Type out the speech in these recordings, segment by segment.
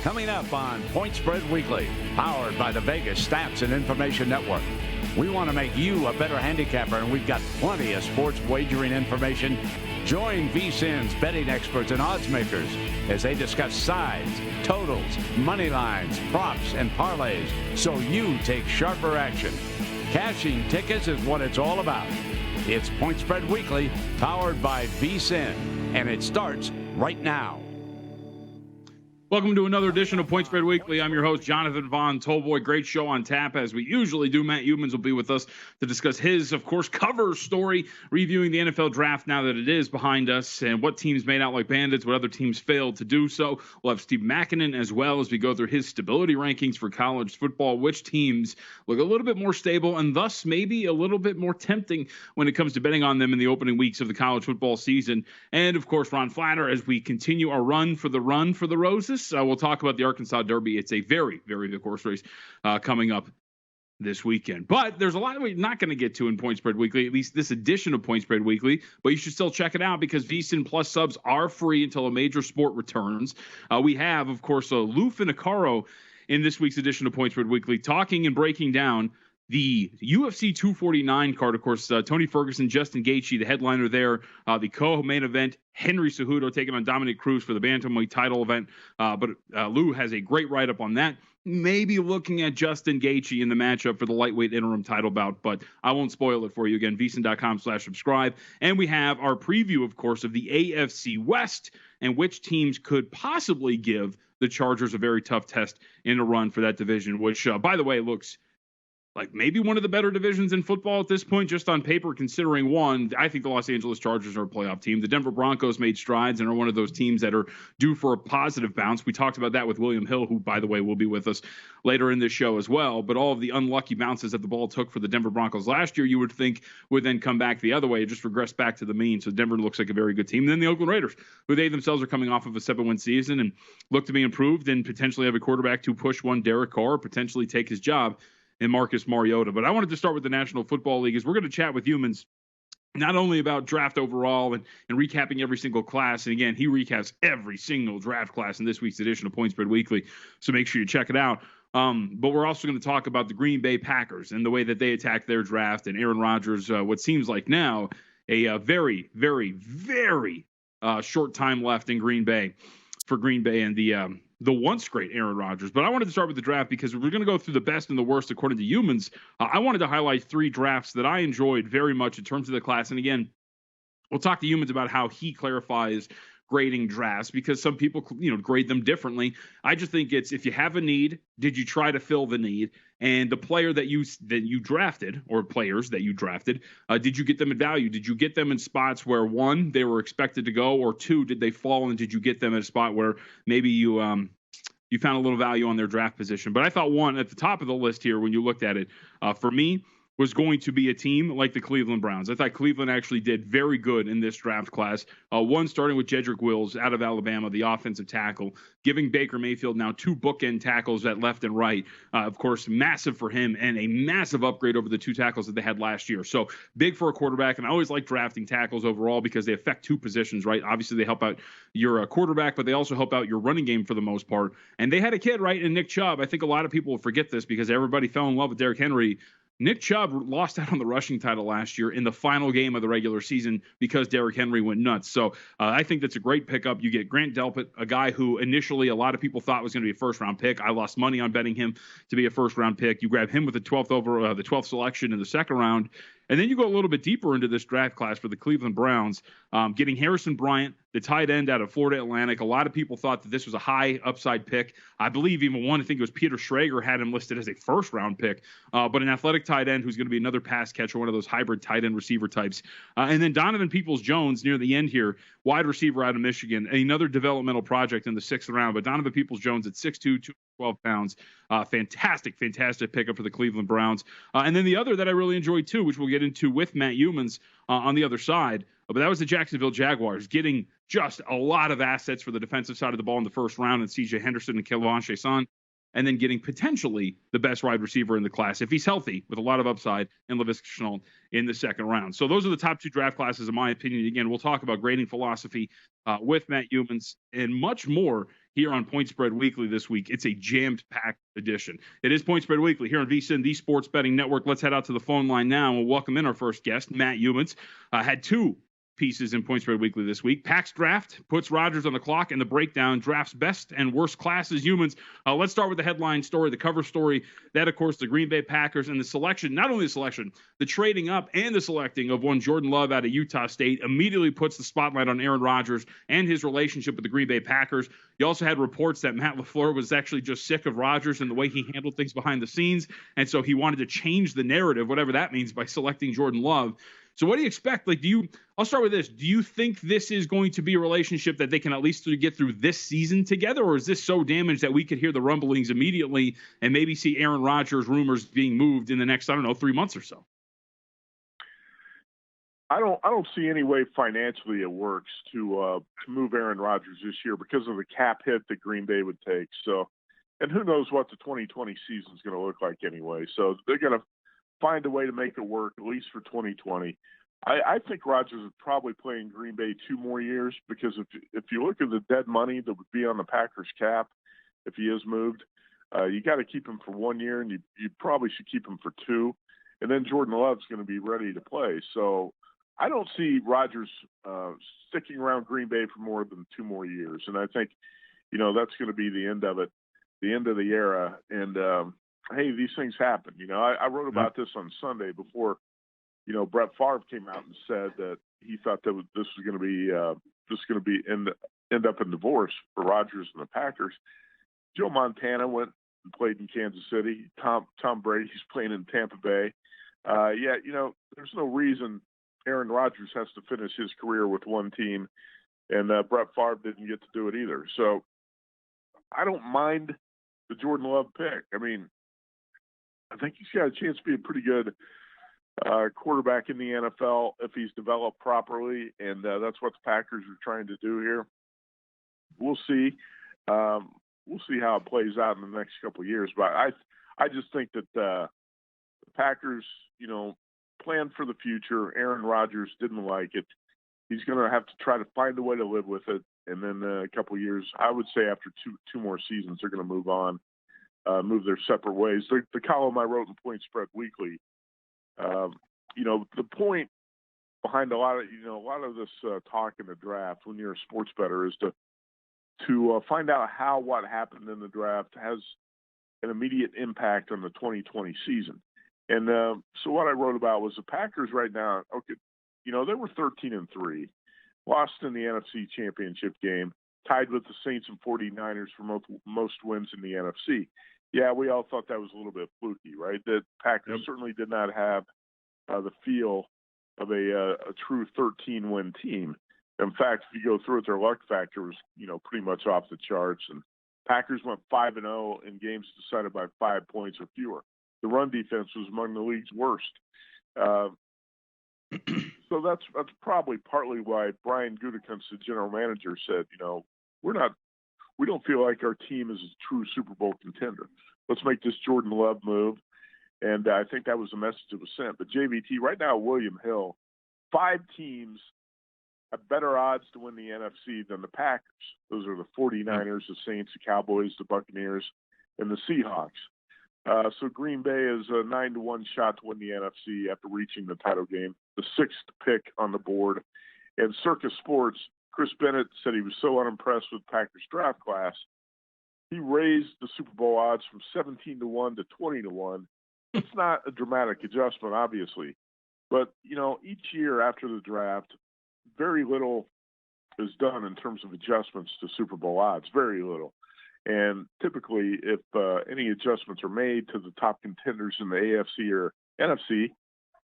Coming up on Point Spread Weekly, powered by the Vegas Stats and Information Network. We want to make you a better handicapper, and we've got plenty of sports wagering information. Join VSiN's betting experts and odds makers as they discuss sides, totals, money lines, props, and parlays, so you take sharper action. Cashing tickets is what it's all about. It's Point Spread Weekly, powered by VSiN, and it starts right now. Welcome to another edition of Point Spread Weekly. I'm your host, Jonathan Von Tobel. Great show on tap, as we usually do. Matt Youmans will be with us to discuss his, of course, cover story, reviewing the NFL draft now that it is behind us, and what teams made out like bandits, what other teams failed to do so. We'll have Steve Makinen as well as we go through his stability rankings for college football, which teams look a little bit more stable and thus maybe a little bit more tempting when it comes to betting on them in the opening weeks of the college football season. And, of course, Ron Flatter as we continue our run for the Roses. We'll talk about the Arkansas Derby. It's a very, very big horse race coming up this weekend. But there's a lot we're not going to get to in Point Spread Weekly, at least this edition of Point Spread Weekly. But you should still check it out because VSiN Plus subs are free until a major sport returns. We have, of course, Lou Finicaro in this week's edition of Point Spread Weekly talking and breaking down the UFC 249 card. Of course, Tony Ferguson, Justin Gaethje, the headliner there. The co-main event, Henry Cejudo taking on Dominic Cruz for the bantamweight title event. But Lou has a great write-up on that. Maybe looking at Justin Gaethje in the matchup for the lightweight interim title bout, but I won't spoil it for you. Again, VSiN.com/subscribe. And we have our preview, of course, of the AFC West and which teams could possibly give the Chargers a very tough test in a run for that division, which, by the way, looks like maybe one of the better divisions in football at this point, just on paper, considering one, I think the Los Angeles Chargers are a playoff team. The Denver Broncos made strides and are one of those teams that are due for a positive bounce. We talked about that with William Hill, who, by the way, will be with us later in this show as well. But all of the unlucky bounces that the ball took for the Denver Broncos last year, you would think would then come back the other way, just regress back to the mean. So Denver looks like a very good team. And then the Oakland Raiders, who they themselves are coming off of a 7-win season and look to be improved and potentially have a quarterback to push one, Derek Carr, potentially take his job in Marcus Mariota. But I wanted to start with the National Football League, as we're going to chat with Youmans not only about draft overall and recapping every single class. And again, he recaps every single draft class in this week's edition of Point Spread Weekly, so make sure you check it out. But we're also going to talk about the Green Bay Packers and the way that they attack their draft, and Aaron Rodgers, what seems like now a very, very, very short time left in Green Bay for Green Bay and the once great Aaron Rodgers. But I wanted to start with the draft because we're going to go through the best and the worst according to Youmans. I wanted to highlight 3 drafts that I enjoyed very much in terms of the class. And again, we'll talk to Youmans about how he clarifies grading drafts, because some people, grade them differently. I just think it's, if you have a need, did you try to fill the need? And the player that you drafted, or players that you drafted, did you get them at value? Did you get them in spots where, 1, they were expected to go, or 2, did they fall, and did you get them at a spot where maybe you found a little value on their draft position? But I thought one at the top of the list here, when you looked at it, for me, was going to be a team like the Cleveland Browns. I thought Cleveland actually did very good in this draft class. One, starting with Jedrick Wills out of Alabama, the offensive tackle, giving Baker Mayfield now 2 bookend tackles at left and right. Of course, massive for him, and a massive upgrade over the 2 tackles that they had last year. So big for a quarterback, and I always like drafting tackles overall because they affect 2 positions, right? Obviously, they help out your quarterback, but they also help out your running game for the most part. And they had a kid, right, in Nick Chubb. I think a lot of people will forget this because everybody fell in love with Derrick Henry. Nick Chubb lost out on the rushing title last year in the final game of the regular season because Derrick Henry went nuts. So I think that's a great pickup. You get Grant Delpit, a guy who initially a lot of people thought was going to be a first-round pick. I lost money on betting him to be a first-round pick. You grab him with the 12th selection in the second round. And then you go a little bit deeper into this draft class for the Cleveland Browns, getting Harrison Bryant, the tight end out of Florida Atlantic. A lot of people thought that this was a high upside pick. I believe even one, I think it was Peter Schrager, had him listed as a first-round pick, but an athletic tight end who's going to be another pass catcher, one of those hybrid tight end receiver types. And then Donovan Peoples-Jones near the end here, wide receiver out of Michigan, another developmental project in the 6th round. But Donovan Peoples-Jones at 6'2", 212 pounds. Fantastic pickup for the Cleveland Browns. And then the other that I really enjoyed too, which we'll get into with Matt Youmans on the other side, but that was the Jacksonville Jaguars, getting just a lot of assets for the defensive side of the ball in the first round, and C.J. Henderson and K'Lavon Chaisson, and then getting potentially the best wide receiver in the class, if he's healthy, with a lot of upside, in Laviska Shenault in the second round. So those are the top 2 draft classes, in my opinion. Again, we'll talk about grading philosophy with Matt Youmans and much more here on Point Spread Weekly this week. It's a jammed-packed edition. It is Point Spread Weekly here on VSiN, the Sports Betting Network. Let's head out to the phone line now, and we'll welcome in our first guest, Matt Youmans. Had two pieces in Point Spread Weekly this week. Pack's draft puts Rodgers on the clock, and the breakdown drafts best and worst classes. Youmans. Let's start with the headline story, the cover story. That, of course, the Green Bay Packers and the selection, not only the selection, the trading up and the selecting of one Jordan Love out of Utah State immediately puts the spotlight on Aaron Rodgers and his relationship with the Green Bay Packers. You also had reports that Matt LaFleur was actually just sick of Rodgers and the way he handled things behind the scenes, and so he wanted to change the narrative, whatever that means, by selecting Jordan Love. So what do you expect? I'll start with this. Do you think this is going to be a relationship that they can at least get through this season together, or is this so damaged that we could hear the rumblings immediately and maybe see Aaron Rodgers rumors being moved in the next, 3 months or so? I don't see any way financially it works to move Aaron Rodgers this year because of the cap hit that Green Bay would take. So, and who knows what the 2020 season is going to look like anyway. So they're going to find a way to make it work, at least for 2020. I think Rodgers would probably play in Green Bay 2 more years because if you look at the dead money that would be on the Packers cap if he is moved, you got to keep him for 1 year, and you probably should keep him for 2. And then Jordan Love's going to be ready to play. So I don't see Rodgers sticking around Green Bay for more than 2 more years. And I think, that's going to be the end of it, the end of the era. And, hey, these things happen. I wrote about this on Sunday before, Brett Favre came out and said that he thought that this was going to be end up in divorce for Rodgers and the Packers. Joe Montana went and played in Kansas City. Tom Brady's playing in Tampa Bay. There's no reason Aaron Rodgers has to finish his career with one team, and Brett Favre didn't get to do it either. So I don't mind the Jordan Love pick. I mean, I think he's got a chance to be a pretty good quarterback in the NFL if he's developed properly, and that's what the Packers are trying to do here. We'll see. We'll see how it plays out in the next couple of years. But I just think that the Packers, plan for the future. Aaron Rodgers didn't like it. He's going to have to try to find a way to live with it. And then a couple of years, I would say after two more seasons, they're going to move on, move their separate ways. The column I wrote in Point Spread Weekly, the point behind a lot of this talk in the draft when you're a sports bettor is to find out how what happened in the draft has an immediate impact on the 2020 season. And so what I wrote about was the Packers right now, okay, they were 13-3, lost in the NFC Championship game, tied with the Saints and 49ers for most wins in the NFC. Yeah, we all thought that was a little bit fluky, right? That Packers certainly did not have the feel of a true 13-win team. In fact, if you go through it, their luck factor was, pretty much off the charts. And Packers went 5-0 in games decided by 5 points or fewer. The run defense was among the league's worst. So that's probably partly why Brian Gutekunst, the general manager, said, we don't feel like our team is a true Super Bowl contender. Let's make this Jordan Love move. And I think that was the message that was sent. But JVT, right now, William Hill, 5 teams have better odds to win the NFC than the Packers. Those are the 49ers, the Saints, the Cowboys, the Buccaneers, and the Seahawks. So Green Bay is a 9-1 shot to win the NFC after reaching the title game, the 6th pick on the board. And Circus Sports, Chris Bennett said he was so unimpressed with Packers draft class, he raised the Super Bowl odds from 17-1 to 20-1. It's not a dramatic adjustment, obviously, but each year after the draft, very little is done in terms of adjustments to Super Bowl odds. Very little. And typically, if any adjustments are made to the top contenders in the AFC or NFC,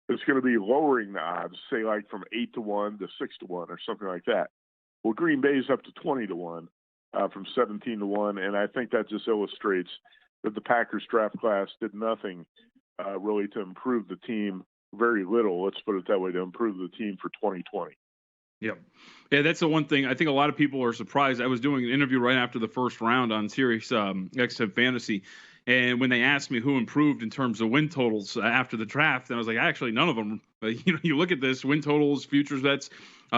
it's going to be lowering the odds, say like from 8-1 to 6-1 or something like that. Well, Green Bay's up to 20-1 from 17-1, and I think that just illustrates that the Packers draft class did nothing really to improve the team. Very little, let's put it that way, to improve the team for 2020. Yep. Yeah, that's the one thing. I think a lot of people are surprised. I was doing an interview right after the first round on Sirius XM Fantasy, And when they asked me who improved in terms of win totals after the draft, and I was like, actually, none of them. You look at this win totals, futures bets,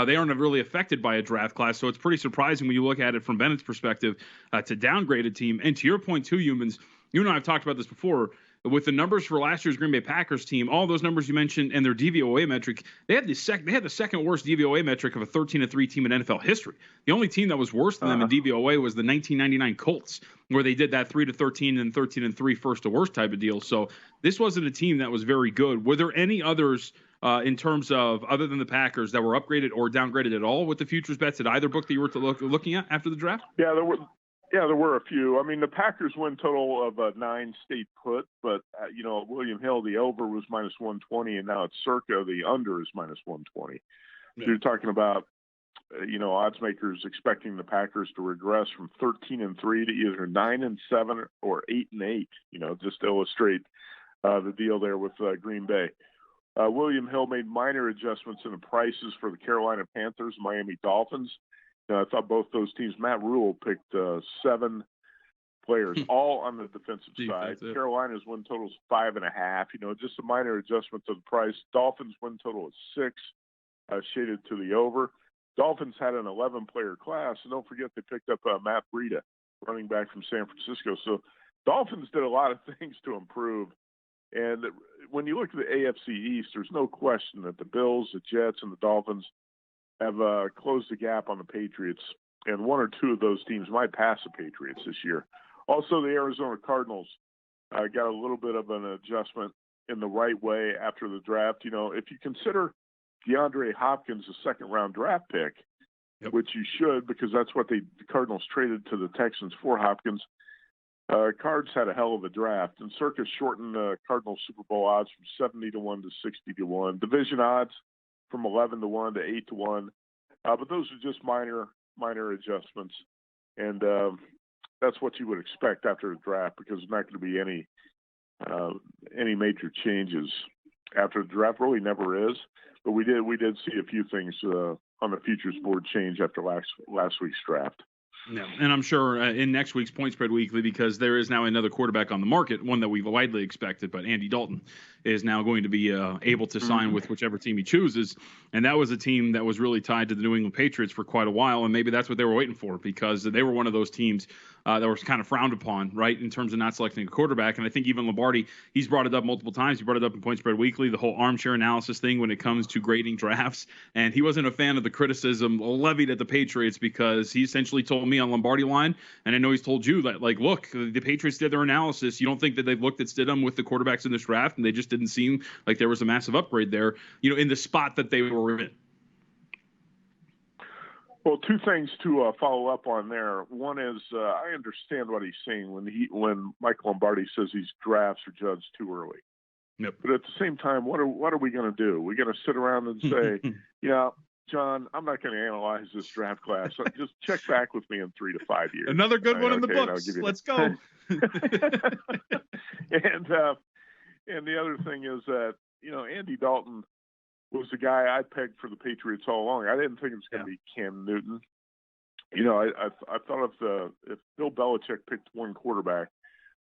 they aren't really affected by a draft class. So it's pretty surprising when you look at it from Bennett's perspective to downgrade a team. And to your point too, Youmans, you and I have talked about this before. With the numbers for last year's Green Bay Packers team, all those numbers you mentioned and their DVOA metric, they had the second worst DVOA metric of a 13-3 team in NFL history. The only team that was worse than them in DVOA was the 1999 Colts, where they did that 3-13 and 13-3 first to worst type of deal. So this wasn't a team that was very good. Were there any others in terms of other than the Packers that were upgraded or downgraded at all with the futures bets at either book that you were looking at after the draft? Yeah, there were a few. I mean, the Packers win total of 9 stayed put, but William Hill, the over was -120, and now it's Circa, the under is -120. Yeah. So you're talking about odds makers expecting the Packers to regress from 13-3 to either 9-7 or 8-8. Just to illustrate the deal there with Green Bay. William Hill made minor adjustments in the prices for the Carolina Panthers, Miami Dolphins. I thought both those teams. Matt Rule picked 7 players, all on the defensive side. Carolina's win total is 5.5. Just a minor adjustment to the price. Dolphins win total is 6, shaded to the over. Dolphins had an 11-player class, and don't forget they picked up Matt Breida, running back from San Francisco. So Dolphins did a lot of things to improve. And when you look at the AFC East, there's no question that the Bills, the Jets, and the Dolphins have closed the gap on the Patriots, and 1 or 2 of those teams might pass the Patriots this year. Also, the Arizona Cardinals got a little bit of an adjustment in the right way after the draft. If you consider DeAndre Hopkins a second-round draft pick, which you should because that's what the Cardinals traded to the Texans for Hopkins, Cards had a hell of a draft, and Circus shortened Cardinals Super Bowl odds from 70-1 to 60-1. Division odds from 11-1 to 8-1, but those are just minor adjustments, and that's what you would expect after the draft because there's not going to be any major changes after the draft. Really, never is, but we did see a few things on the futures board change after last week's draft. Yeah, and I'm sure in next week's Point Spread Weekly, because there is now another quarterback on the market, one that we've widely expected, but Andy Dalton is now going to be able to sign with whichever team he chooses. And that was a team that was really tied to the New England Patriots for quite a while, and maybe that's what they were waiting for because they were one of those teams that was kind of frowned upon, right, in terms of not selecting a quarterback. And I think even Lombardi, he's brought it up multiple times. He brought it up in Point Spread Weekly, the whole armchair analysis thing when it comes to grading drafts. And he wasn't a fan of the criticism levied at the Patriots because he essentially told me on Lombardi line, and I know he's told you that, like, look, the Patriots did their analysis. You don't think that they've looked at Stidham with the quarterbacks in this draft, and they just didn't seem like there was a massive upgrade there, in the spot that they were in. Well, 2 things to follow up on there. One is I understand what he's saying when Mike Lombardi says these drafts are judged too early. Yep. But at the same time, what are we going to do? We're going to sit around and say, John, I'm not going to analyze this draft class. Just check back with me in 3 to 5 years. Another good one in the books. Let's go. And the other thing is that, Andy Dalton was the guy I pegged for the Patriots all along. I didn't think it was going to be Cam Newton. I thought if Bill Belichick picked one quarterback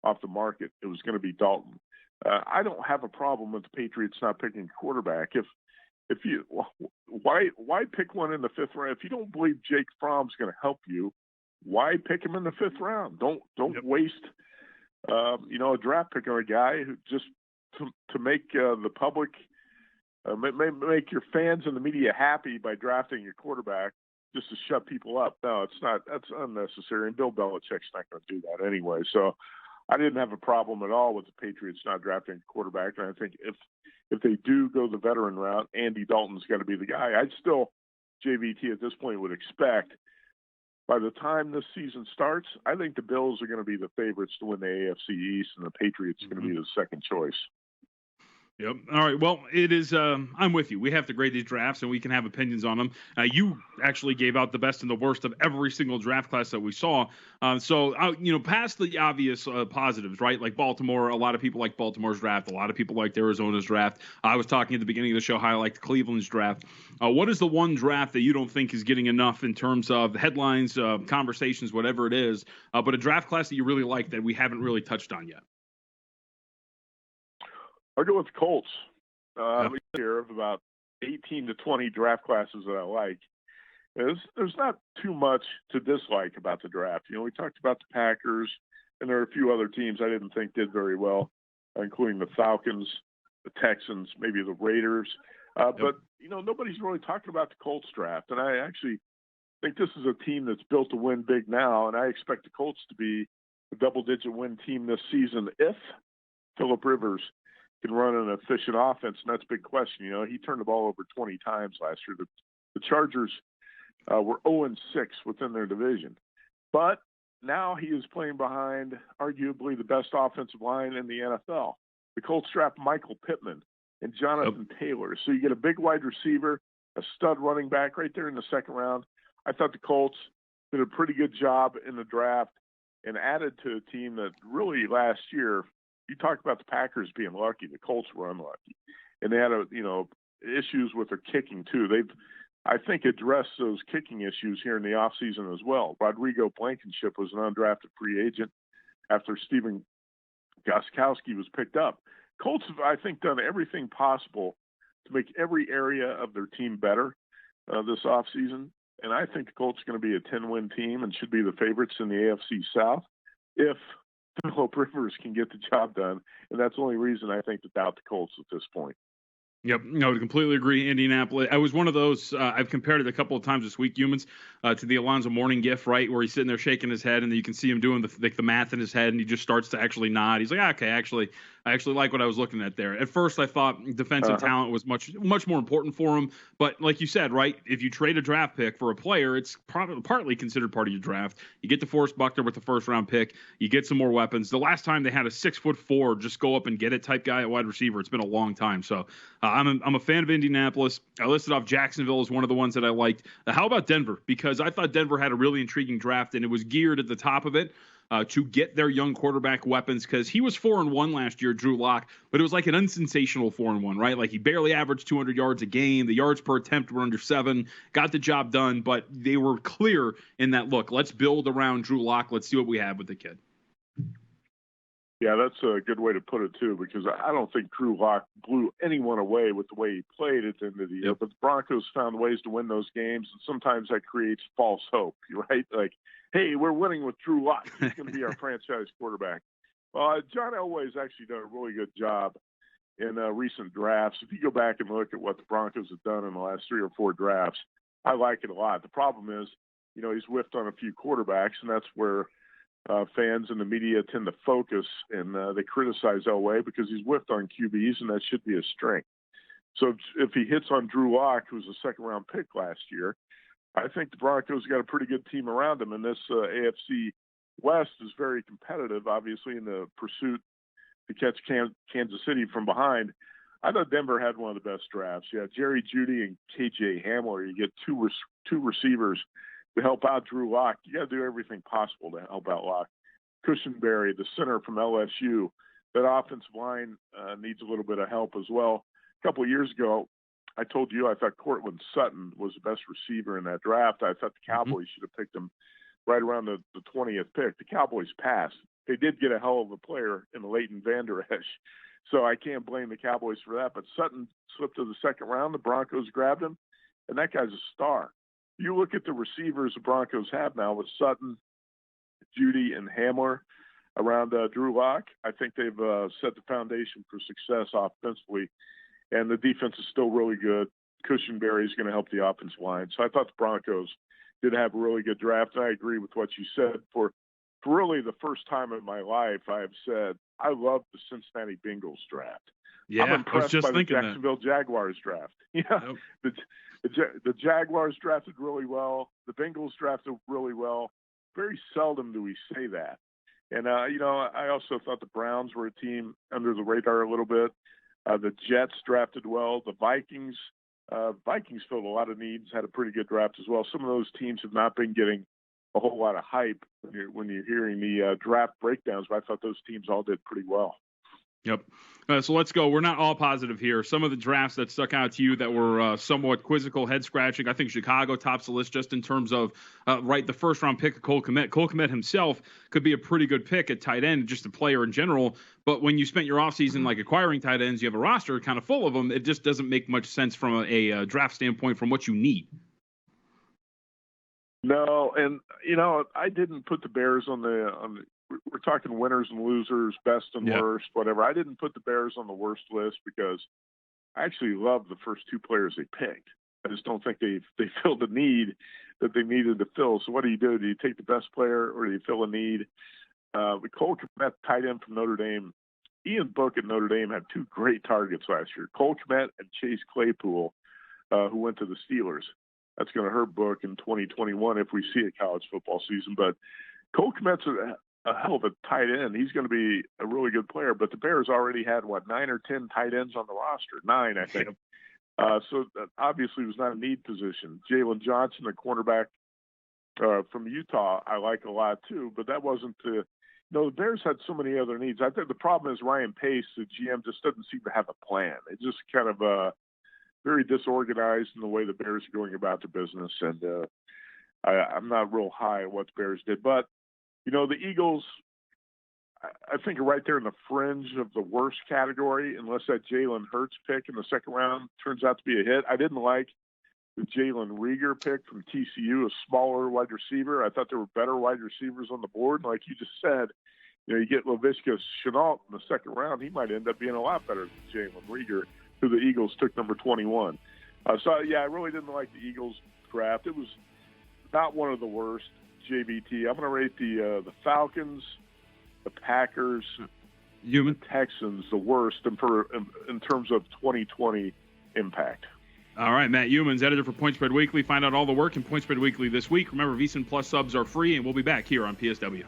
off the market, it was going to be Dalton. I don't have a problem with the Patriots not picking a quarterback. Why pick one in the 5th round? If you don't believe Jake Fromm's going to help you, why pick him in the 5th round? Don't waste a draft pick on a guy who just to make the public make your fans and the media happy by drafting your quarterback just to shut people up. No, it's not. That's unnecessary. And Bill Belichick's not going to do that anyway. So I didn't have a problem at all with the Patriots not drafting a quarterback. And I think if they do go the veteran route, Andy Dalton's got to be the guy. I'd still, JVT at this point, would expect by the time this season starts, I think the Bills are going to be the favorites to win the AFC East, and the Patriots are going to be the second choice. Yep. All right. Well, it is. I'm with you. We have to grade these drafts, and we can have opinions on them. You actually gave out the best and the worst of every single draft class that we saw. Past the obvious positives, right? Like Baltimore. A lot of people like Baltimore's draft. A lot of people liked Arizona's draft. I was talking at the beginning of the show how I liked Cleveland's draft. What is the one draft that you don't think is getting enough in terms of headlines, conversations, whatever it is, but a draft class that you really like that we haven't really touched on yet? I'll go with the Colts. Yep. Here of about 18 to 20 draft classes that I like. There's not too much to dislike about the draft. We talked about the Packers, and there are a few other teams I didn't think did very well, including the Falcons, the Texans, maybe the Raiders. But nobody's really talking about the Colts draft, and I actually think this is a team that's built to win big now, and I expect the Colts to be a double-digit win team this season if Phillip Rivers can run an efficient offense, and that's a big question. He turned the ball over 20 times last year. The Chargers were 0-6 within their division. But now he is playing behind arguably the best offensive line in the NFL. The Colts draft Michael Pittman and Jonathan Taylor. So you get a big wide receiver, a stud running back right there in the second round. I thought the Colts did a pretty good job in the draft and added to a team that really last year – you talk about the Packers being lucky. The Colts were unlucky, and they had issues with their kicking too. They've, I think, addressed those kicking issues here in the offseason as well. Rodrigo Blankenship was an undrafted free agent after Steven Gostkowski was picked up. Colts have, I think, done everything possible to make every area of their team better this offseason, and I think the Colts are going to be a 10-win team and should be the favorites in the AFC South if Phillip Rivers can get the job done, and that's the only reason I think to doubt the Colts at this point. Yep, I would completely agree. Indianapolis. I was one of those. I've compared it a couple of times this week, Youmans, to the Alonzo Mourning gif, right, where he's sitting there shaking his head, and you can see him doing the math in his head, and he just starts to actually nod. He's like, okay, I actually like what I was looking at there. At first, I thought defensive talent was much more important for him, but like you said, right, if you trade a draft pick for a player, it's partly considered part of your draft. You get DeForest Buckner with the first-round pick. You get some more weapons. The last time they had a 6'4" just go up and get it type guy at wide receiver, it's been a long time. So I'm a fan of Indianapolis. I listed off Jacksonville as one of the ones that I liked. How about Denver? Because I thought Denver had a really intriguing draft, and it was geared at the top of it to get their young quarterback weapons, because he was 4-1 last year, Drew Lock, but it was like an unsensational 4-1, right? Like he barely averaged 200 yards a game. The yards per attempt were under 7, got the job done, but they were clear in that, look, let's build around Drew Lock. Let's see what we have with the kid. Yeah, that's a good way to put it, too, because I don't think Drew Lock blew anyone away with the way he played at the end of the year. But the Broncos found ways to win those games, and sometimes that creates false hope, right? Like, hey, we're winning with Drew Lock. He's going to be our franchise quarterback. Well, John Elway's actually done a really good job in recent drafts. If you go back and look at what the Broncos have done in the last 3 or 4 drafts, I like it a lot. The problem is, he's whiffed on a few quarterbacks, and that's where fans and the media tend to focus, and they criticize Elway because he's whiffed on QBs, and that should be a strength. So if he hits on Drew Lock, who's a second-round pick last year, I think the Broncos got a pretty good team around him, and this AFC West is very competitive, obviously, in the pursuit to catch Kansas City from behind. I thought Denver had one of the best drafts. Yeah, Jerry Jeudy and KJ Hamler. You get two receivers to help out Drew Lock. You got to do everything possible to help out Lock. Cushenberry, the center from LSU, that offensive line needs a little bit of help as well. A couple of years ago, I told you I thought Cortland Sutton was the best receiver in that draft. I thought the Cowboys should have picked him right around the 20th pick. The Cowboys passed. They did get a hell of a player in Leighton Vander Esch, so I can't blame the Cowboys for that. But Sutton slipped to the second round. The Broncos grabbed him, and that guy's a star. You look at the receivers the Broncos have now with Sutton, Jeudy, and Hamler around Drew Lock. I think they've set the foundation for success offensively, and the defense is still really good. Cushenberry is going to help the offensive line. So I thought the Broncos did have a really good draft. And I agree with what you said. For really the first time in my life, I have said I love the Cincinnati Bengals draft. Yeah, I'm impressed by the thinking Jacksonville Jaguars draft. Yeah, yep. The Jaguars drafted really well. The Bengals drafted really well. Very seldom do we say that. And, I also thought the Browns were a team under the radar a little bit. The Jets drafted well. The Vikings filled a lot of needs, had a pretty good draft as well. Some of those teams have not been getting a whole lot of hype when you're hearing the draft breakdowns, but I thought those teams all did pretty well. Yep. So let's go. We're not all positive here. Some of the drafts that stuck out to you that were somewhat quizzical, head-scratching. I think Chicago tops the list just in terms of, the first-round pick of Cole Kmet. Cole Kmet himself could be a pretty good pick at tight end, just a player in general. But when you spent your offseason like acquiring tight ends, you have a roster kind of full of them. It just doesn't make much sense from a draft standpoint from what you need. No, and I didn't put the Bears on the. We're talking winners and losers, best and worst, whatever. I didn't put the Bears on the worst list because I actually love the first two players they picked. I just don't think they filled the need that they needed to fill. So what do? Do you take the best player or do you fill a need? Cole Kmet, tight end from Notre Dame. Ian Book at Notre Dame had two great targets last year, Cole Kmet and Chase Claypool, who went to the Steelers. That's going to hurt Book in 2021 if we see a college football season. But Cole Kmet's a hell of a tight end. He's going to be a really good player. But the Bears already had, 9 or 10 tight ends on the roster? 9, I think. So that obviously was not a need position. Jalen Johnson, the cornerback from Utah, I like a lot too. But that wasn't the Bears had so many other needs. I think the problem is Ryan Pace, the GM, just doesn't seem to have a plan. It just kind of very disorganized in the way the Bears are going about their business. And I'm not real high on what the Bears did. But, the Eagles, I think, are right there in the fringe of the worst category, unless that Jalen Hurts pick in the second round turns out to be a hit. I didn't like the Jalen Reagor pick from TCU, a smaller wide receiver. I thought there were better wide receivers on the board. Like you just said, you get Laviska Shenault in the second round. He might end up being a lot better than Jalen Reagor, who the Eagles took number 21. I really didn't like the Eagles draft. It was not one of the worst. JVT. I'm going to rate the Falcons, the Packers, the Texans the worst in terms of 2020 impact. All right, Matt Youmans, editor for Point Spread Weekly. Find out all the work in Point Spread Weekly this week. Remember, VSiN Plus subs are free, and we'll be back here on PSW.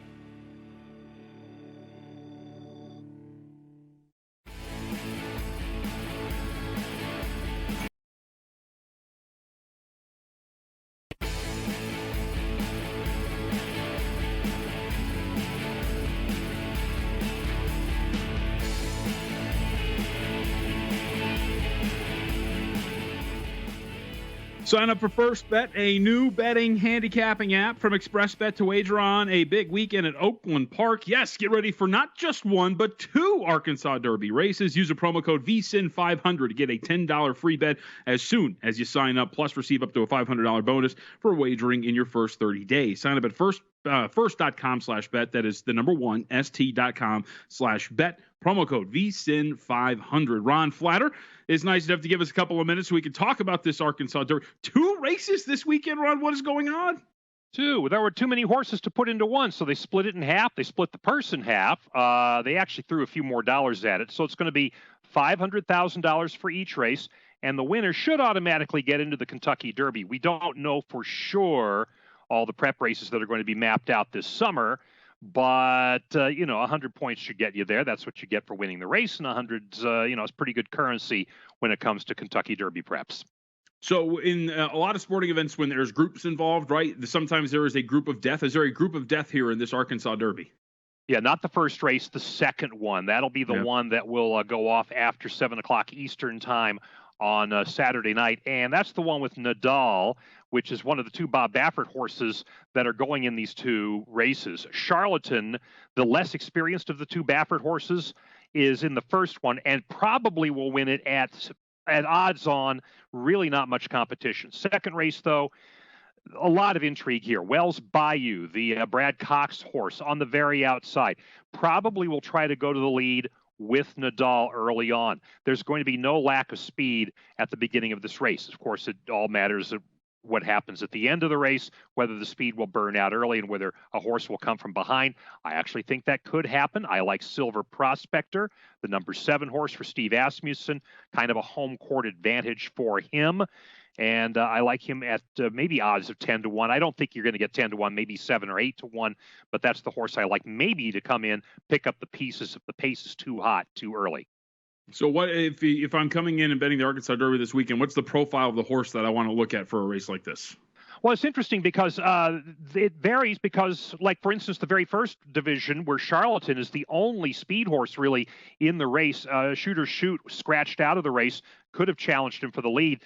Sign up for First Bet, a new betting handicapping app from ExpressBet to wager on a big weekend at Oakland Park. Yes, get ready for not just one, but 2 Arkansas Derby races. Use a promo code VSiN500 to get a $10 free bet as soon as you sign up, plus receive up to a $500 bonus for wagering in your first 30 days. Sign up at first.com/bet. That is the number 1, st.com/bet. Promo code VSiN500. Ron Flatter is nice enough to give us a couple of minutes so we can talk about this Arkansas Derby. 2 races this weekend, Ron. What is going on? 2. There were too many horses to put into one, so they split it in half. They split the purse in half. They actually threw a few more dollars at it, so it's going to be $500,000 for each race, and the winner should automatically get into the Kentucky Derby. We don't know for sure all the prep races that are going to be mapped out this summer, but 100 points should get you there. That's what you get for winning the race, and 100's is pretty good currency when it comes to Kentucky Derby preps. So in a lot of sporting events, when there's groups involved, right, sometimes there is a group of death. Is there a group of death here in this Arkansas Derby? Yeah, not the first race, the second one. That'll be the one that will go off after 7 o'clock Eastern time on Saturday night, and that's the one with Nadal, which is one of the 2 Bob Baffert horses that are going in these 2 races. Charlatan, the less experienced of the 2 Baffert horses, is in the first one and probably will win it at odds on, really not much competition. Second race, though, a lot of intrigue here. Wells Bayou, the Brad Cox horse on the very outside, probably will try to go to the lead with Nadal early on. There's going to be no lack of speed at the beginning of this race. Of course, it all matters what happens at the end of the race, whether the speed will burn out early and whether a horse will come from behind. I actually think that could happen. I like Silver Prospector, the number 7 horse for Steve Asmussen, kind of a home court advantage for him. And I like him at maybe odds of 10-1. I don't think you're going to get 10-1, maybe 7 or 8-1, but that's the horse I like maybe to come in, pick up the pieces if the pace is too hot, too early. So what if I'm coming in and betting the Arkansas Derby this weekend? What's the profile of the horse that I want to look at for a race like this? Well, it's interesting because it varies because, like, for instance, the very first division where Charlatan is the only speed horse really in the race, Shooter Shoot scratched out of the race, could have challenged him for the lead.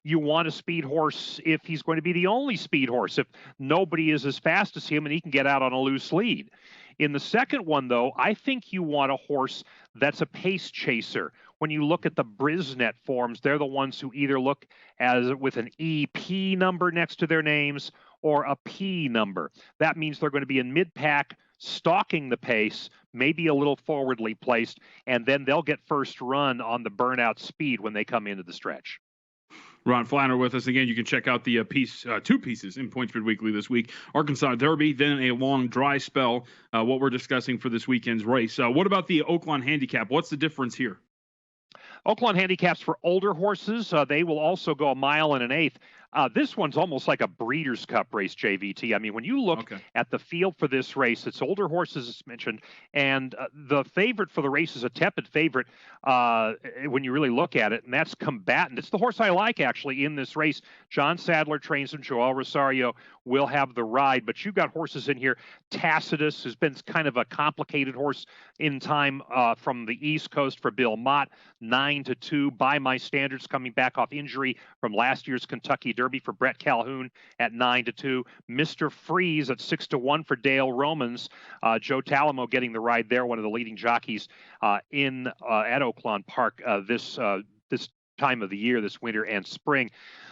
You want a speed horse if he's going to be the only speed horse, if nobody is as fast as him and he can get out on a loose lead. In the second one, though, I think you want a horse that's a pace chaser. When you look at the Brisnet forms, they're the ones who either look as with an EP number next to their names or a P number. That means they're going to be in mid-pack, stalking the pace, maybe a little forwardly placed, and then they'll get first run on the burnout speed when they come into the stretch. Ron Flatter with us again. You can check out the two pieces in Point Spread Weekly this week. Arkansas Derby, then a long dry spell, what we're discussing for this weekend's race. What about the Oakland handicap? What's the difference here? Oakland handicaps for older horses. They will also go 1 1/8 miles. This one's almost like a Breeders' Cup race, JVT. I mean, when you look at the field for this race, it's older horses, as mentioned, and the favorite for the race is a tepid favorite when you really look at it, and that's Combatant. It's the horse I like, actually, in this race. John Sadler trains him. Joel Rosario will have the ride, but you've got horses in here. Tacitus, who's been kind of a complicated horse in time from the East Coast for Bill Mott, 9-2 by my standards, coming back off injury from last year's Kentucky Derby for Brett Calhoun at 9-2. Mr. Freeze at 6-1 for Dale Romans. Joe Talamo getting the ride there, one of the leading jockeys at Oakland Park this time of the year, this winter and spring.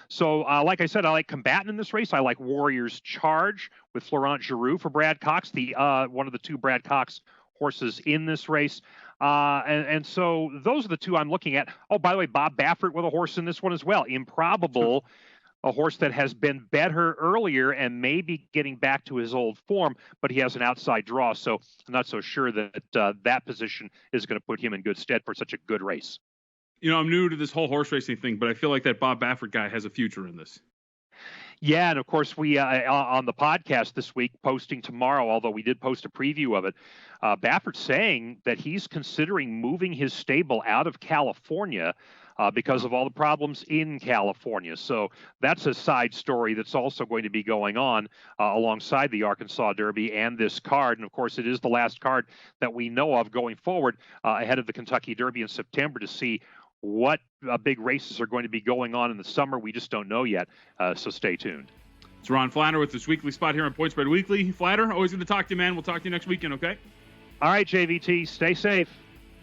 So, like I said, I like Combatant in this race. I like Warrior's Charge with Florent Giroux for Brad Cox, one of the two Brad Cox horses in this race. And so those are the two I'm looking at. Oh, by the way, Bob Baffert with a horse in this one as well. Improbable, a horse that has been better earlier and may be getting back to his old form, but he has an outside draw. So I'm not so sure that that position is going to put him in good stead for such a good race. You know, I'm new to this whole horse racing thing, but I feel like that Bob Baffert guy has a future in this. Yeah, and of course we on the podcast this week, posting tomorrow, although we did post a preview of it, Baffert's saying that he's considering moving his stable out of California because of all the problems in California. So that's a side story that's also going to be going on alongside the Arkansas Derby and this card. And of course, it is the last card that we know of going forward ahead of the Kentucky Derby in September to see what big races are going to be going on in the summer. We just don't know yet, so stay tuned. It's Ron Flatter with this weekly spot here on Point Spread Weekly. Flatter, always good to talk to you, man. We'll talk to you next weekend, okay? All right, JVT, stay safe.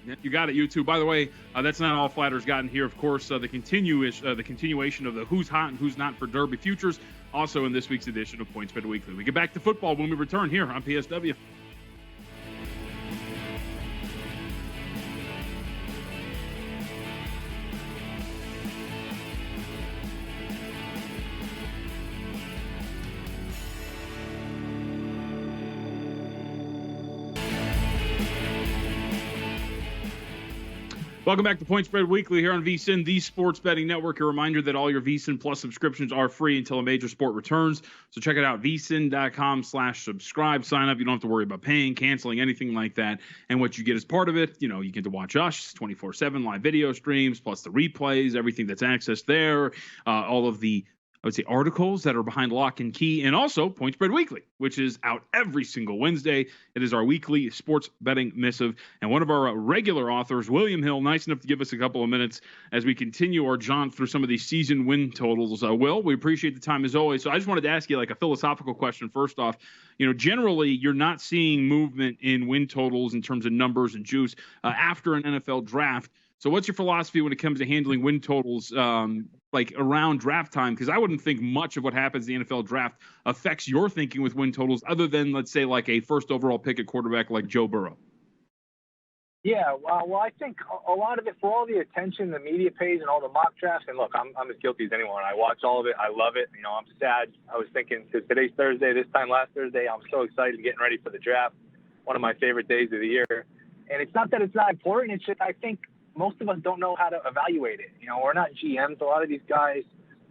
Yeah, you got it, you too. By the way, that's not all Flatter's gotten here. Of course, the continuation of the who's hot and who's not for Derby futures, also in this week's edition of Point Spread Weekly. We get back to football when we return here on PSW. Welcome back to Point Spread Weekly here on VSiN, the Sports Betting Network. A reminder that all your VSiN Plus subscriptions are free until a major sport returns. So check it out, vsin.com/subscribe. Sign up. You don't have to worry about paying, canceling, anything like that. And what you get as part of it, you get to watch us 24/7 live video streams, plus the replays, everything that's accessed there, all of the articles that are behind lock and key, and also Point Spread Weekly, which is out every single Wednesday. It is our weekly sports betting missive. And one of our regular authors, William Hill, nice enough to give us a couple of minutes as we continue our jaunt through some of these season win totals. Will, we appreciate the time as always. So I just wanted to ask you like a philosophical question first off. Generally you're not seeing movement in win totals in terms of numbers and juice after an NFL draft. So what's your philosophy when it comes to handling win totals around draft time? Because I wouldn't think much of what happens in the NFL draft affects your thinking with win totals other than, let's say, like a first overall pick at quarterback like Joe Burrow. Yeah, well, I think a lot of it, for all the attention the media pays and all the mock drafts, and look, I'm as guilty as anyone. I watch all of it. I love it. I'm sad. I was thinking, because today's Thursday, this time last Thursday, I'm so excited getting ready for the draft, one of my favorite days of the year. And it's not that it's not important. It's just I think most of us don't know how to evaluate it. We're not GMs. A lot of these guys,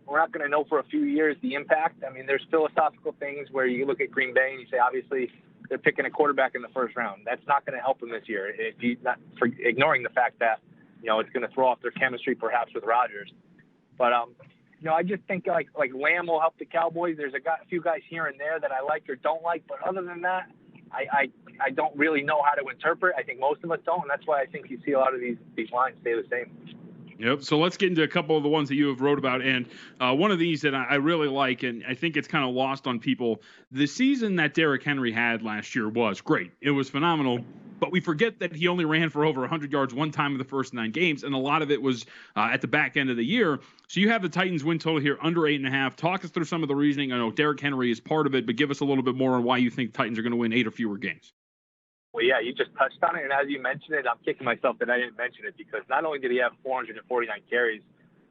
we're not going to know for a few years the impact. I mean, there's philosophical things where you look at Green Bay and you say, obviously, they're picking a quarterback in the first round. That's not going to help them this year. Ignoring the fact that it's going to throw off their chemistry perhaps with Rodgers. But, I just think like Lamb will help the Cowboys. There's a few guys here and there that I like or don't like. But other than that, I don't really know how to interpret. I think most of us don't. And that's why I think you see a lot of these lines stay the same. Yep. So let's get into a couple of the ones that you have wrote about. And one of these that I really like, and I think it's kind of lost on people, the season that Derrick Henry had last year was great. It was phenomenal. But we forget that he only ran for over 100 yards one time in the first 9 games, and a lot of it was at the back end of the year. So you have the Titans win total here under 8.5. Talk us through some of the reasoning. I know Derrick Henry is part of it, but give us a little bit more on why you think Titans are going to win 8 or fewer games. Well, yeah, you just touched on it, and as you mentioned it, I'm kicking myself that I didn't mention it because not only did he have 449 carries,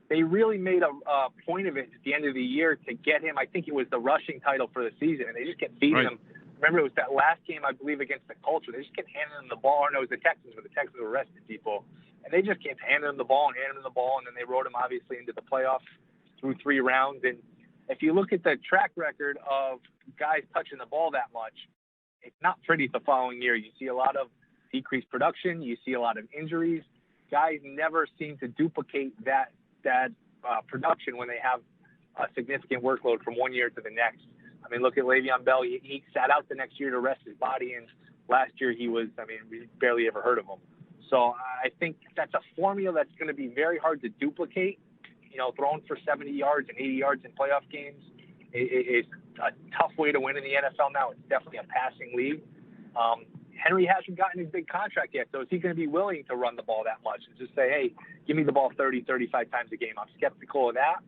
they really made a point of it at the end of the year to get him. I think it was the rushing title for the season, and they just kept feeding him. Remember, it was that last game, I believe, against the Colts, where they just kept handing him the ball. Or no, it was the Texans, where the Texans arrested people. And they just kept handing him the ball, and then they rode him, obviously, into the playoffs through 3 rounds. And if you look at the track record of guys touching the ball that much, it's not pretty the following year. You see a lot of decreased production. You see a lot of injuries. Guys never seem to duplicate that production when they have a significant workload from one year to the next. I mean, look at Le'Veon Bell. He sat out the next year to rest his body, and last year we barely ever heard of him. So I think that's a formula that's going to be very hard to duplicate. Throwing for 70 yards and 80 yards in playoff games is a tough way to win in the NFL now. It's definitely a passing league. Henry hasn't gotten his big contract yet, so is he going to be willing to run the ball that much and just say, hey, give me the ball 30, 35 times a game? I'm skeptical of that.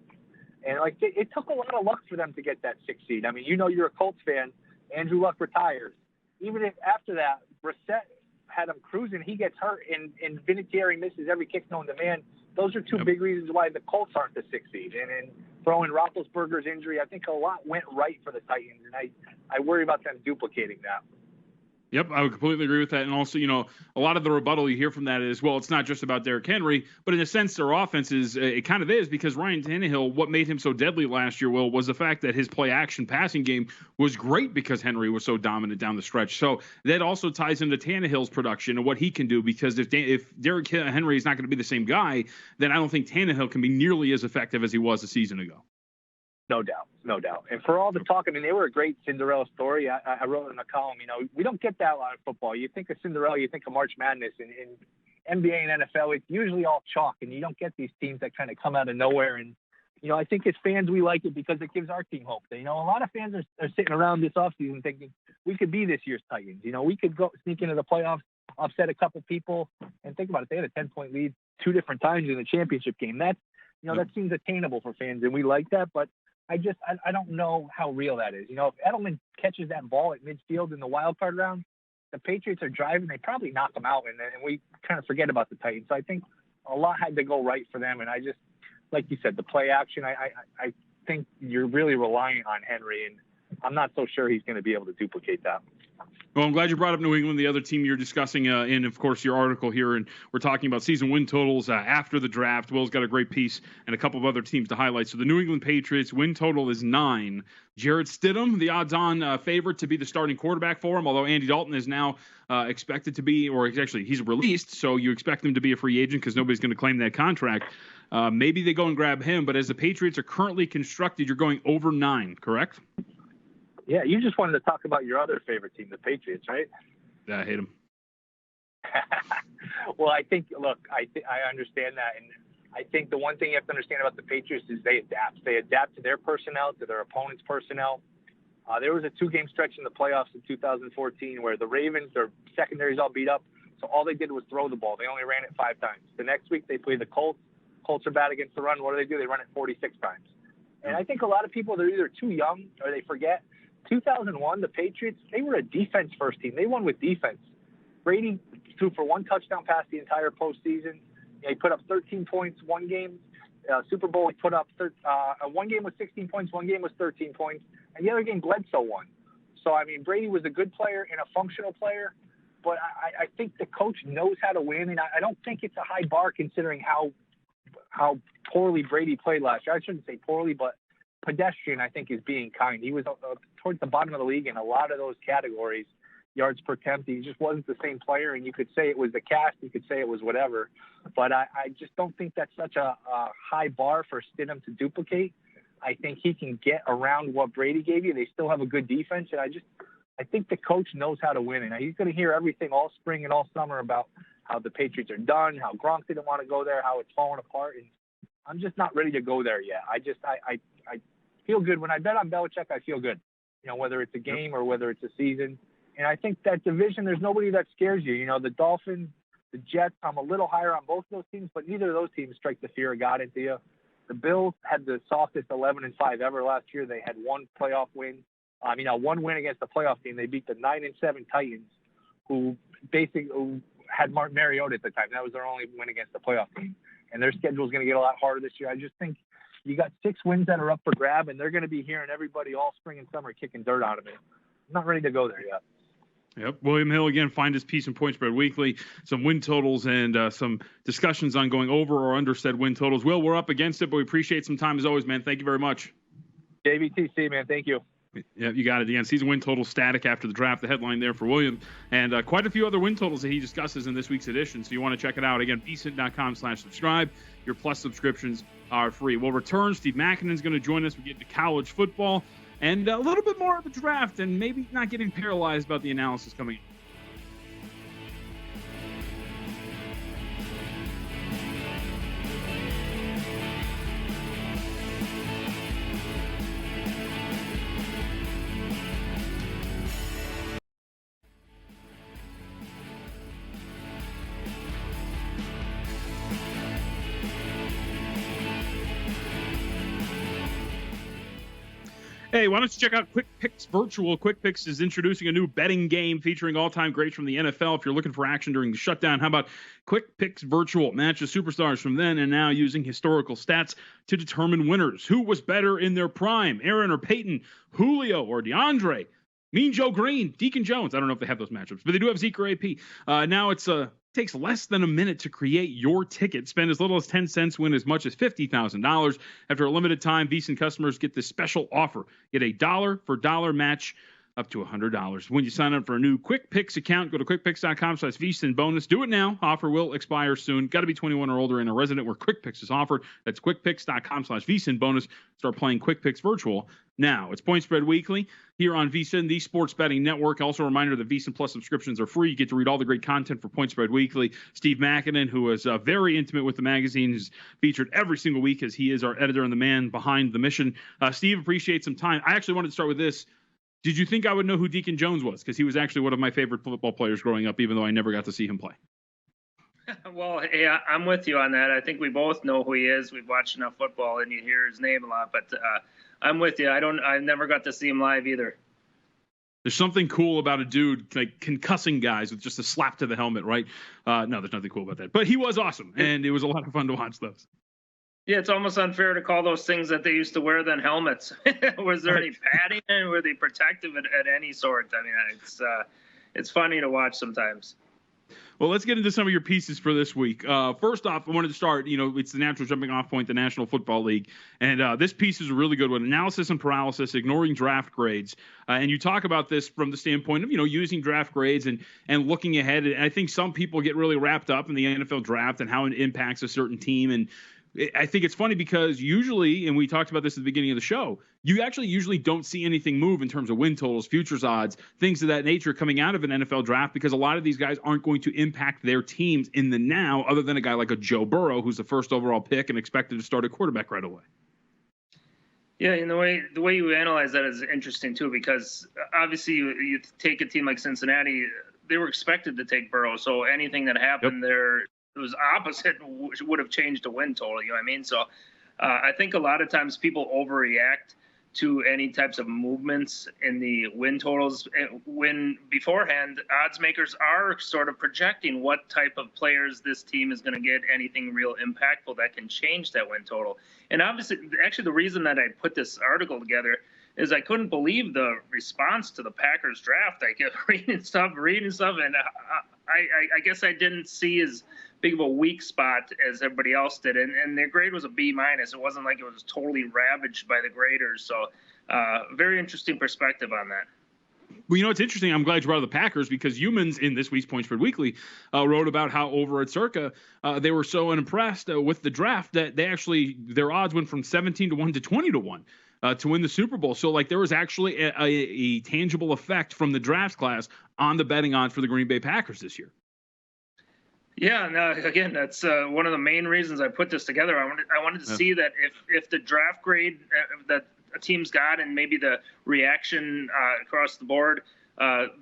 And it took a lot of luck for them to get that 6th seed. I mean, you're a Colts fan. Andrew Luck retires. Even if after that, Brissett had him cruising, he gets hurt, and Vinatieri misses every kick known to man. Those are two big reasons why the Colts aren't the 6th seed. And throwing Roethlisberger's injury, I think a lot went right for the Titans, and I worry about them duplicating that. Yep, I would completely agree with that. And also, a lot of the rebuttal you hear from that is, well, it's not just about Derrick Henry, but in a sense, their offense it kind of is, because Ryan Tannehill, what made him so deadly last year, Will, was the fact that his play-action passing game was great because Henry was so dominant down the stretch. So that also ties into Tannehill's production and what he can do, because if Derrick Henry is not going to be the same guy, then I don't think Tannehill can be nearly as effective as he was a season ago. No doubt. And for all the talk, they were a great Cinderella story. I wrote in a column, we don't get that a lot in football. You think of Cinderella, you think of March Madness. In NBA and NFL, it's usually all chalk, and you don't get these teams that kind of come out of nowhere. And, I think as fans, we like it because it gives our team hope. A lot of fans are sitting around this offseason thinking we could be this year's Titans. We could go sneak into the playoffs, upset a couple people, and think about it. They had a 10-point lead 2 different times in the championship game. That seems attainable for fans, and we like that, but I don't know how real that is. If Edelman catches that ball at midfield in the wild card round, the Patriots are driving, they probably knock them out, and we kind of forget about the Titans. So I think a lot had to go right for them, and I just, like you said, the play action, I think you're really relying on Henry, and I'm not so sure he's going to be able to duplicate that. Well, I'm glad you brought up New England, the other team you're discussing in, of course, your article here. And we're talking about season win totals after the draft. Will's got a great piece and a couple of other teams to highlight. So the New England Patriots win total is 9. Jarrett Stidham, the odds-on favorite to be the starting quarterback for him, although Andy Dalton is now expected to be, or actually he's released, so you expect him to be a free agent because nobody's going to claim that contract. Maybe they go and grab him, but as the Patriots are currently constructed, you're going over 9, correct? Yeah, you just wanted to talk about your other favorite team, the Patriots, right? Yeah, I hate them. Well, I think, look, I understand that. And I think the one thing you have to understand about the Patriots is they adapt. They adapt to their personnel, to their opponent's personnel. There was a 2-game stretch in the playoffs in 2014 where the Ravens, their secondaries all beat up. So all they did was throw the ball. They only ran it 5 times. The next week they play the Colts. Colts are bad against the run. What do? They run it 46 times. And I think a lot of people, they're either too young or they forget. 2001, the Patriots, they were a defense-first team. They won with defense. Brady threw for 1 touchdown pass the entire postseason. He put up 13 points one game. Super Bowl, he put up one game was 16 points, one game was 13 points, and the other game Bledsoe won. So, Brady was a good player and a functional player, but I think the coach knows how to win, and I don't think it's a high bar considering how poorly Brady played last year. I shouldn't say poorly, but pedestrian, I think, is being kind. He was towards the bottom of the league in a lot of those categories. yards per attempt. He just wasn't the same player, and you could say it was the cast, you could say it was whatever. But I just don't think that's such a high bar for Stidham to duplicate. I think he can get around what Brady gave you. They still have a good defense, and I think the coach knows how to win, and he's going to hear everything all spring and all summer about how the Patriots are done, how Gronk didn't want to go there, how it's falling apart, and I'm just not ready to go there yet. I feel good. When I bet on Belichick, I feel good, whether it's a game or whether it's a season. And I think that division, there's nobody that scares you. The Dolphins, the Jets, I'm a little higher on both those teams, but neither of those teams strike the fear of God into you. The Bills had the softest 11-5 ever last year. They had one playoff win. One win against the playoff team. They beat the 9-7 Titans, who basically had Mark Mariota at the time. That was their only win against the playoff team. And their schedule is going to get a lot harder this year. I just think you got 6 wins that are up for grab, and they're going to be hearing everybody all spring and summer kicking dirt out of it. I'm not ready to go there yet. Yep. William Hill, again, find his piece in Point Spread Weekly, some win totals and some discussions on going over or under said win totals. Will, we're up against it, but we appreciate some time as always, man. Thank you very much. JVTC, man. Thank you. Yeah, you got it. Again, season win total static after the draft, the headline there for William, and quite a few other win totals that he discusses in this week's edition. So you want to check it out. Again, VSiN.com/subscribe. Your Plus subscriptions are free. We'll return. Steve Makinen is going to join us. We get to college football and a little bit more of the draft and maybe not getting paralyzed about the analysis coming in. Hey, why don't you check out Quick Picks Virtual? Quick Picks is introducing a new betting game featuring all-time greats from the NFL. If you're looking for action during the shutdown, how about Quick Picks Virtual? Matches superstars from then and now using historical stats to determine winners. Who was better in their prime, Aaron or Peyton, Julio or DeAndre, Mean Joe Green, Deacon Jones? I don't know if they have those matchups, but they do have Zeke or AP. Now it's takes less than a minute to create your ticket. Spend as little as 10 cents, win as much as $50,000. After a limited time, VSiN customers get this special offer. Get a $1 match up to $100. When you sign up for a new Quick Picks account, go to quickpicks.com/VSiN bonus. Do it now. Offer will expire soon. Got to be 21 or older and a resident where Quick Picks is offered. That's quickpicks.com/VSiN bonus. Start playing Quick Picks Virtual now. It's Point Spread Weekly here on VSiN, the sports betting network. Also a reminder that VSiN Plus subscriptions are free. You get to read all the great content for Point Spread Weekly. Steve Makinen, who is very intimate with the magazine, is featured every single week as he is our editor and the man behind the mission. Steve, appreciate some time. I actually wanted to start with this. Did you think I would know who Deacon Jones was? Because he was actually one of my favorite football players growing up, even though I never got to see him play. Well, yeah, I'm with you on that. I think we both know who he is. We've watched enough football, and you hear his name a lot. But I'm with you. I never got to see him live either. There's something cool about a dude like concussing guys with just a slap to the helmet, right? No, there's nothing cool about that. But he was awesome, and it was a lot of fun to watch those. Yeah, it's almost unfair to call those things that they used to wear then helmets. Was there any padding, and were they protective at any sort? I mean, it's funny to watch sometimes. Well, let's get into some of your pieces for this week. First off, I wanted to start, it's the natural jumping off point, the National Football League. And this piece is a really good one. Analysis and paralysis, ignoring draft grades. And you talk about this from the standpoint of, using draft grades and looking ahead. And I think some people get really wrapped up in the NFL draft and how it impacts a certain team. And I think it's funny because usually, and we talked about this at the beginning of the show, you actually usually don't see anything move in terms of win totals, futures odds, things of that nature coming out of an NFL draft because a lot of these guys aren't going to impact their teams in the now other than a guy like a Joe Burrow who's the first overall pick and expected to start a quarterback right away. Yeah, and the way you analyze that is interesting too because obviously you take a team like Cincinnati, they were expected to take Burrow, so anything that happened there – it was opposite would have changed a win total, you know what I mean? So I think a lot of times people overreact to any types of movements in the win totals when beforehand odds makers are sort of projecting what type of players this team is going to get, anything real impactful that can change that win total. And obviously, actually the reason that I put this article together is I couldn't believe the response to the Packers draft. I kept reading stuff, and I guess I didn't see as big of a weak spot as everybody else did, and their grade was a B-. It wasn't like it was totally ravaged by the graders. So very interesting perspective on that. Well, it's interesting. I'm glad you brought up the Packers because Youmans in this week's Point Spread Weekly wrote about how over at Circa they were so impressed with the draft that their odds went from 17-1 to 20-1 to win the Super Bowl. So there was actually a tangible effect from the draft class on the betting odds for the Green Bay Packers this year. Yeah, no, again, that's one of the main reasons I put this together. I wanted to see that if the draft grade that a team's got and maybe the reaction across the board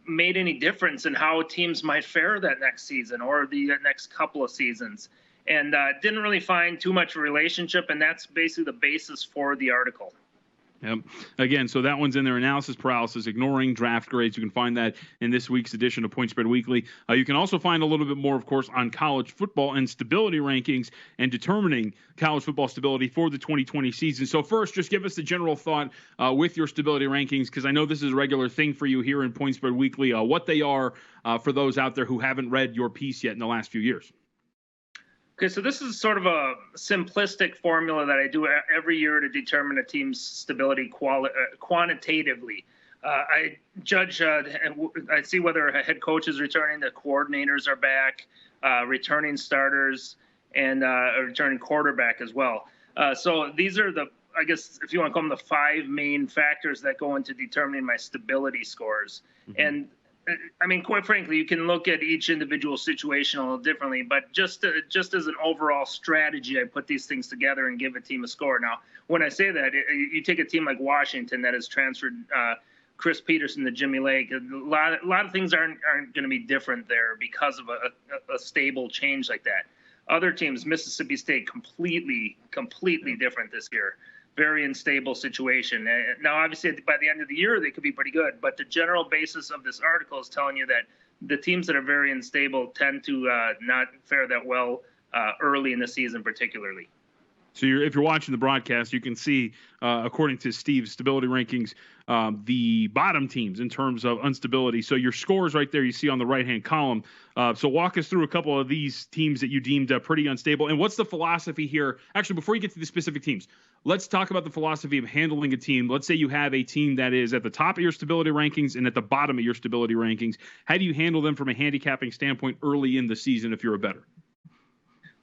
made any difference in how teams might fare that next season or the next couple of seasons. And didn't really find too much relationship, and that's basically the basis for the article. Yep. Again, so that one's in there, analysis paralysis, ignoring draft grades. You can find that in this week's edition of Point Spread Weekly. You can also find a little bit more, of course, on college football and stability rankings and determining college football stability for the 2020 season. So first, just give us the general thought with your stability rankings, because I know this is a regular thing for you here in Point Spread Weekly, what they are for those out there who haven't read your piece yet in the last few years. Okay, so this is sort of a simplistic formula that I do every year to determine a team's stability quantitatively. I judge, I see whether a head coach is returning, the coordinators are back, returning starters, and a returning quarterback as well. So these are I guess, if you want to call them the 5 main factors that go into determining my stability scores. Mm-hmm. And I mean, quite frankly, you can look at each individual situation a little differently, but just as an overall strategy, I put these things together and give a team a score. Now, when I say that, you take a team like Washington that has transferred Chris Peterson to Jimmy Lake. A lot of things aren't going to be different there because of a stable change like that. Other teams, Mississippi State, completely different this year. Very unstable situation. Now, obviously, by the end of the year, they could be pretty good. But the general basis of this article is telling you that the teams that are very unstable tend to not fare that well early in the season, particularly. So if you're watching the broadcast, you can see, according to Steve's stability rankings, the bottom teams in terms of instability. So your scores right there you see on the right-hand column. So walk us through a couple of these teams that you deemed pretty unstable. And what's the philosophy here? Actually, before you get to the specific teams, let's talk about the philosophy of handling a team. Let's say you have a team that is at the top of your stability rankings and at the bottom of your stability rankings. How do you handle them from a handicapping standpoint early in the season if you're a bettor?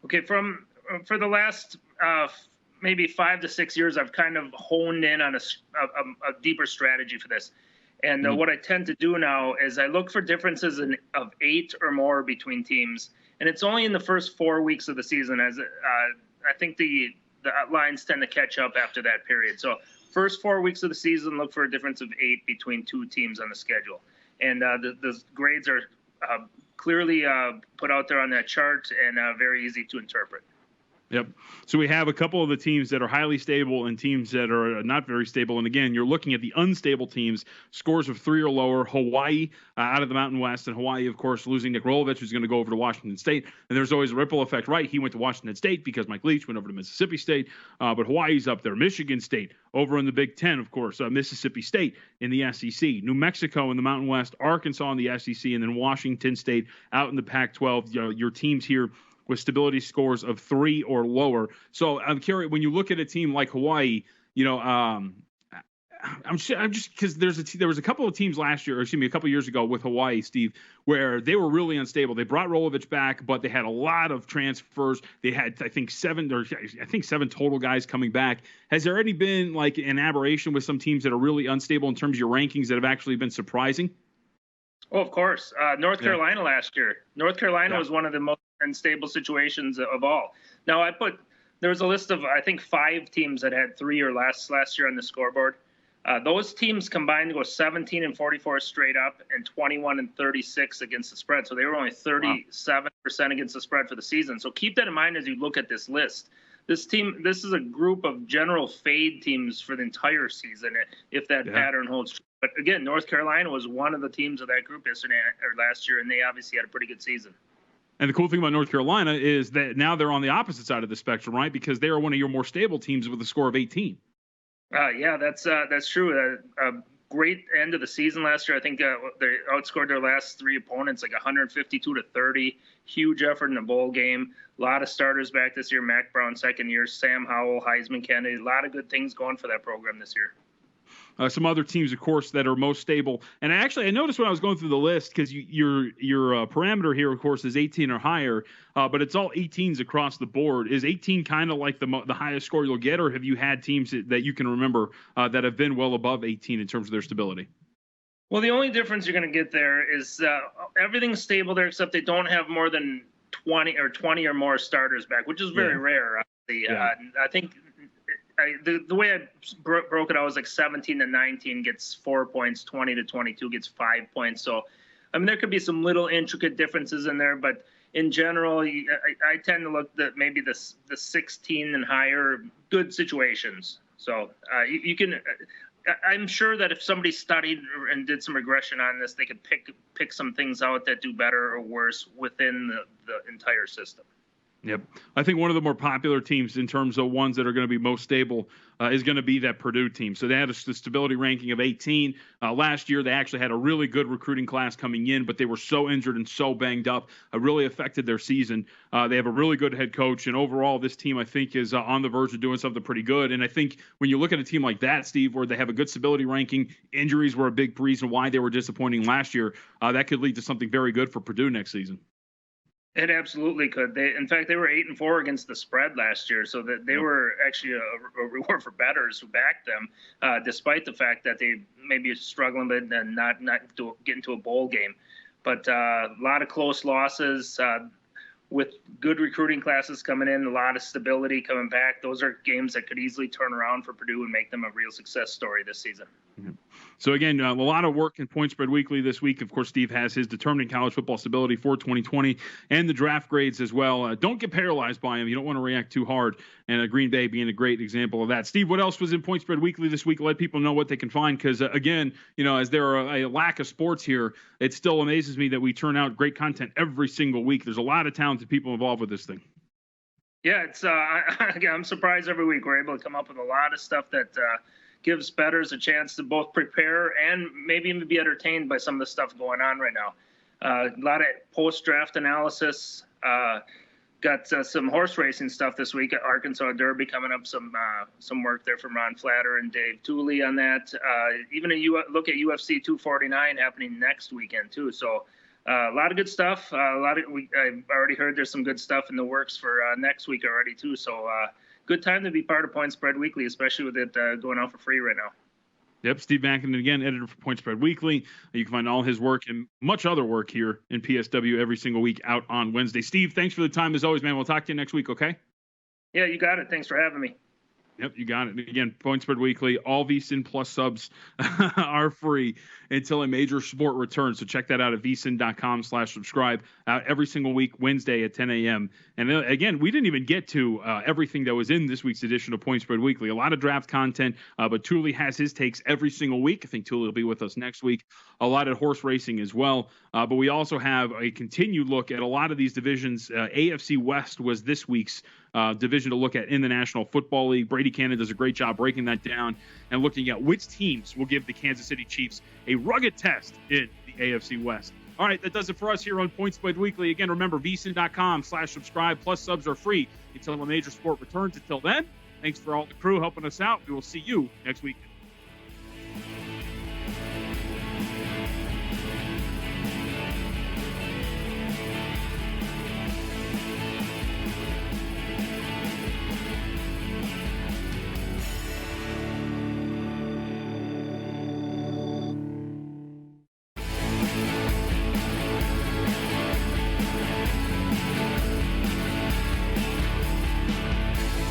Okay, for the last maybe 5 to 6 years, I've kind of honed in on a deeper strategy for this. And what I tend to do now is I look for differences of 8 or more between teams. And it's only in the first 4 weeks of the season, as I think the lines tend to catch up after that period. So first 4 weeks of the season, look for a difference of 8 between 2 teams on the schedule. And the grades are clearly put out there on that chart and very easy to interpret. Yep. So we have a couple of the teams that are highly stable and teams that are not very stable. And again, you're looking at the unstable teams, scores of 3 or lower. Hawaii out of the Mountain West, and Hawaii, of course, losing Nick Rolovich, who's going to go over to Washington State. And there's always a ripple effect, right? He went to Washington State because Mike Leach went over to Mississippi State. But Hawaii's up there. Michigan State over in the Big Ten, of course. Mississippi State in the SEC. New Mexico in the Mountain West. Arkansas in the SEC. And then Washington State out in the Pac-12. Your teams here with stability scores of 3 or lower. So I'm curious, when you look at a team like Hawaii, I'm just because there was a couple of teams last year, or excuse me, a couple of years ago with Hawaii, Steve, where they were really unstable. They brought Rolovich back, but they had a lot of transfers. They had, I think, 7 total guys coming back. Has there already been like an aberration with some teams that are really unstable in terms of your rankings that have actually been surprising? Oh, of course. North Carolina last year. North Carolina was one of the most unstable situations of all. Now, there was a list of, I think, 5 teams that had 3 or less last year on the scoreboard. Those teams combined to go 17-44 straight up and 21-36 against the spread. So they were only 37% against the spread for the season. So keep that in mind as you look at this list. This is a group of general fade teams for the entire season if that pattern holds true. But again, North Carolina was one of the teams of that group last year, and they obviously had a pretty good season. And the cool thing about North Carolina is that now they're on the opposite side of the spectrum, right? Because they are one of your more stable teams with a score of 18. Yeah, that's true. A great end of the season last year. I think they outscored their last 3 opponents like 152-30. Huge effort in the bowl game. A lot of starters back this year. Mac Brown, second year. Sam Howell, Heisman candidate. A lot of good things going for that program this year. Some other teams, of course, that are most stable. And I noticed when I was going through the list, because your parameter here, of course, is 18 or higher, but it's all 18s across the board. Is 18 kind of like the highest score you'll get, or have you had teams that you can remember that have been well above 18 in terms of their stability? Well, the only difference you're going to get there is everything's stable there, except they don't have more than 20 or more starters back, which is very rare. I think the way I broke it out was like 17 to 19 gets 4 points, 20 to 22 gets 5 points. So, I mean, there could be some little intricate differences in there, but in general, I tend to look at maybe the 16 and higher good situations. So you can. I'm sure that if somebody studied and did some regression on this, they could pick some things out that do better or worse within the entire system. Yep. I think one of the more popular teams in terms of ones that are going to be most stable is going to be that Purdue team. So they had a stability ranking of 18. Last year, they actually had a really good recruiting class coming in, but they were so injured and so banged up, it really affected their season. They have a really good head coach, and overall, this team, I think, is on the verge of doing something pretty good. And I think when you look at a team like that, Steve, where they have a good stability ranking, injuries were a big reason why they were disappointing last year, that could lead to something very good for Purdue next season. It absolutely could. In fact, they were 8-4 against the spread last year, so that they were actually a reward for bettors who backed them, despite the fact that they may be struggling and not get into a bowl game. But a lot of close losses with good recruiting classes coming in, a lot of stability coming back. Those are games that could easily turn around for Purdue and make them a real success story this season. Mm-hmm. So, again, a lot of work in Point Spread Weekly this week. Of course, Steve has his Determining College Football Stability for 2020 and the draft grades as well. Don't get paralyzed by them. You don't want to react too hard, and Green Bay being a great example of that. Steve, what else was in Point Spread Weekly this week? Let people know what they can find because, again, as there are a lack of sports here, it still amazes me that we turn out great content every single week. There's a lot of talented people involved with this thing. Yeah, it's I'm surprised every week we're able to come up with a lot of stuff that gives bettors a chance to both prepare and maybe even be entertained by some of the stuff going on right now. A lot of post-draft analysis. Got some horse racing stuff this week at Arkansas Derby coming up. Some work there from Ron Flatter and Dave Tooley on that. Even look at UFC 249 happening next weekend too. So a lot of good stuff. I've already heard there's some good stuff in the works for next week already too. So good time to be part of Point Spread Weekly, especially with it going out for free right now. Yep, Steve Makinen, again, editor for Point Spread Weekly. You can find all his work and much other work here in PSW every single week out on Wednesday. Steve, thanks for the time as always, man. We'll talk to you next week, okay? Yeah, you got it. Thanks for having me. Yep, you got it. Again, Point Spread Weekly, all VSiN Plus subs are free until a major sport returns. So check that out at vsin.com/subscribe every single week, Wednesday at 10 a.m. And again, we didn't even get to everything that was in this week's edition of Point Spread Weekly. A lot of draft content, but Tooley has his takes every single week. I think Tooley will be with us next week. A lot of horse racing as well. But we also have a continued look at a lot of these divisions. AFC West was this week's division to look at in the National Football League. Brady Cannon does a great job breaking that down and looking at which teams will give the Kansas City Chiefs a rugged test in the AFC West. All right, that does it for us here on Point Spread Weekly. Again, remember, vsin.com/subscribe, plus subs are free until a major sport returns. Until then, thanks for all the crew helping us out. We will see you next week.